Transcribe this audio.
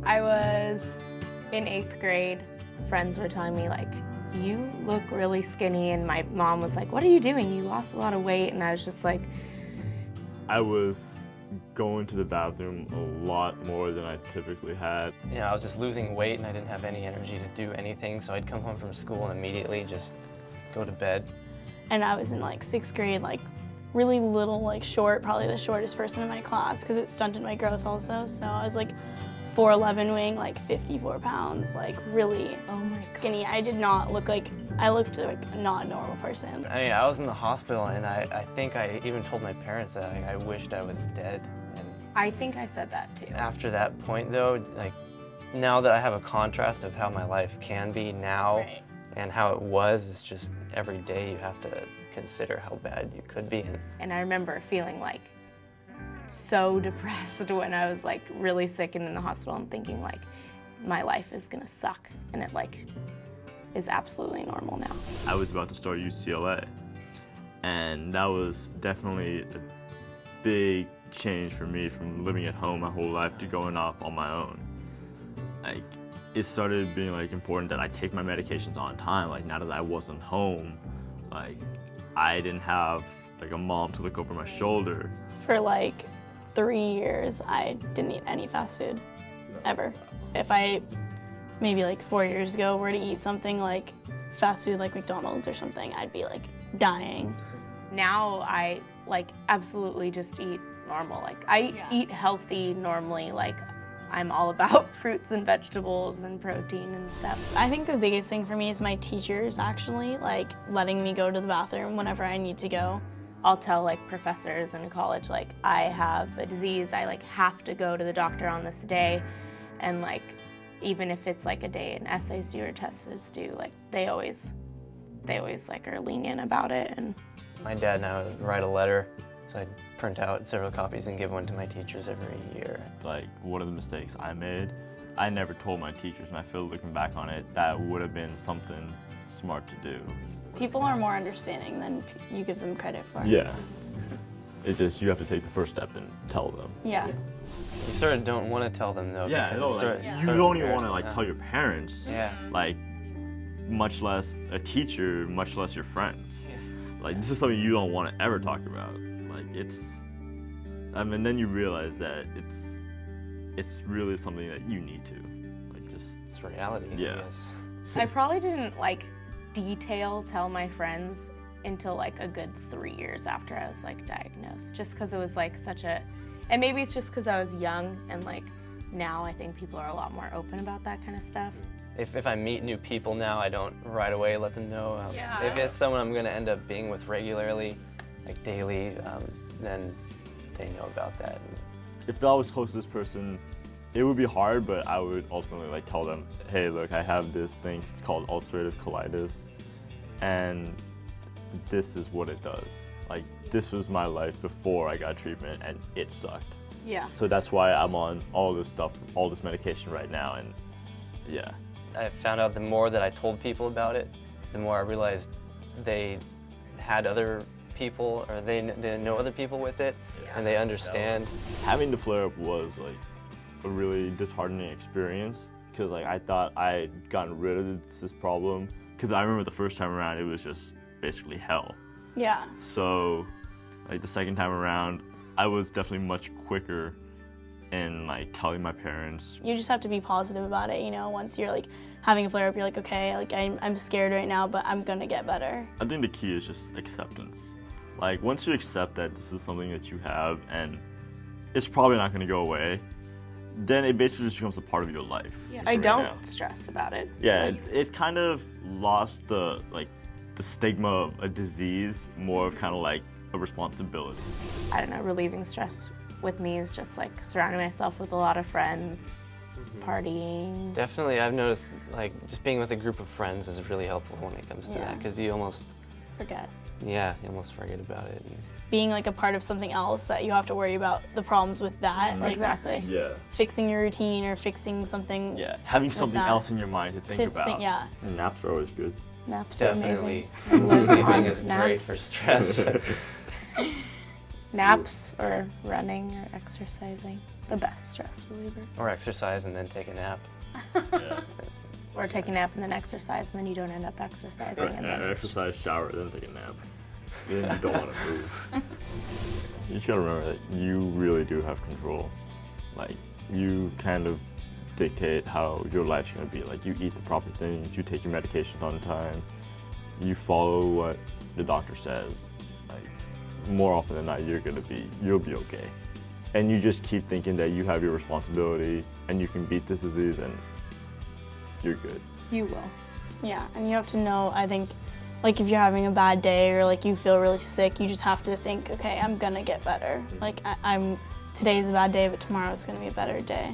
I was in 8th grade. Friends were telling me, like, you look really skinny, and my mom was like, what are you doing? You lost a lot of weight. And I was just like... I was going to the bathroom a lot more than I typically had. Yeah, I was just losing weight and I didn't have any energy to do anything, so I'd come home from school and immediately just go to bed. And I was in like 6th grade, like really little, like short, probably the shortest person in my class because it stunted my growth also. So I was like 4'11", weighing like 54 pounds, like really skinny. I did not look like, I looked like not a normal person. I mean, I was in the hospital and I think I even told my parents that I wished I was dead. And I think I said that too. after that point though, like now that I have a contrast of how my life can be now and how it was, it's just every day you have to consider how bad you could be. And I remember feeling like so depressed when I was like really sick and in the hospital and thinking like my life is gonna suck, and it like is absolutely normal now. I was about to start UCLA, and that was definitely a big change for me from living at home my whole life to going off on my own. Like, it started being like important that I take my medications on time. Like, now that I wasn't home, like I didn't have like a mom to look over my shoulder. For like 3 years, I didn't eat any fast food, ever. If I, maybe like 4 years ago, were to eat something like fast food like McDonald's or something, I'd be like dying. Now I like absolutely just eat normal. Like I eat healthy normally. Like I'm all about fruits and vegetables and protein and stuff. I think the biggest thing for me is my teachers actually like letting me go to the bathroom whenever I need to go. I'll tell like professors in college, like I have a disease, I like have to go to the doctor on this day, and like even if it's like a day an essay's due or a test is due, like they always like are lenient about it. And my dad and I would write a letter, so I'd print out several copies and give one to my teachers every year. Like, one of the mistakes I made, I never told my teachers, and I feel looking back on it, that would have been something smart to do. People are more understanding than you give them credit for. Yeah. It's just, you have to take the first step and tell them. Yeah. You sort of don't want to tell them though. Yeah, because no, it's sort like, of, you sort of don't even want to embarrassing, like huh? tell your parents. Yeah. Like, much less a teacher, much less your friends. Like, this is something you don't want to ever talk about. Like, it's, I mean, then you realize that it's really something that you need to. Like, just. It's reality, Yeah. I guess. I probably didn't like tell my friends until like a good 3 years after I was like diagnosed, just because it was like such a, and maybe it's just because I was young, and like now I think people are a lot more open about that kind of stuff. If I meet new people now, I don't right away let them know. If it's someone I'm going to end up being with regularly, like daily, then they know about that. If I was close to this person, it would be hard, but I would ultimately like tell them, hey, look, I have this thing, it's called ulcerative colitis, and this is what it does. Like, this was my life before I got treatment, and it sucked. Yeah. So that's why I'm on all this stuff, all this medication right now, and yeah. I found out the more that I told people about it, the more I realized they had other people, or they know other people with it, and they understand. Having the flare-up was like a really disheartening experience, because like I thought I'd gotten rid of this problem, because I remember the first time around it was just basically hell. Yeah. So like the second time around, I was definitely much quicker in like telling my parents. You just have to be positive about it, you know, once you're like having a flare-up, you're like, okay, like I'm scared right now, but I'm gonna get better. I think the key is just acceptance. Like, once you accept that this is something that you have and it's probably not gonna go away, then it basically just becomes a part of your life. Yeah. I don't stress about it. Yeah, Like, it kind of lost the stigma of a disease, more of kind of like a responsibility. I don't know, relieving stress with me is just like surrounding myself with a lot of friends, partying. Definitely, I've noticed like just being with a group of friends is really helpful when it comes to that, because you almost forget. Yeah, you almost forget about it. Being like a part of something else that you have to worry about the problems with that. Like Exactly. Yeah. fixing your routine or fixing something. Yeah, having something that. else in your mind to think about. Yeah. And naps are always good. Naps are Definitely. amazing. Sleeping is great Naps. for stress. Naps or running or exercising, the best stress reliever. Or exercise and then take a nap. Yeah. Or take a nap and then exercise, and then you don't end up exercising. And then Exercise, shower, then take a nap. Then you don't want to move. You just gotta remember that you really do have control. Like, you kind of dictate how your life's gonna be. Like, you eat the proper things, you take your medications on time, you follow what the doctor says. Like, more often than not, you'll be okay. And you just keep thinking that you have your responsibility and you can beat this disease and you're good. you will. Yeah, and you have to know, I think, like if you're having a bad day or like you feel really sick, you just have to think, okay, I'm gonna get better. Like today's a bad day, but tomorrow's gonna be a better day.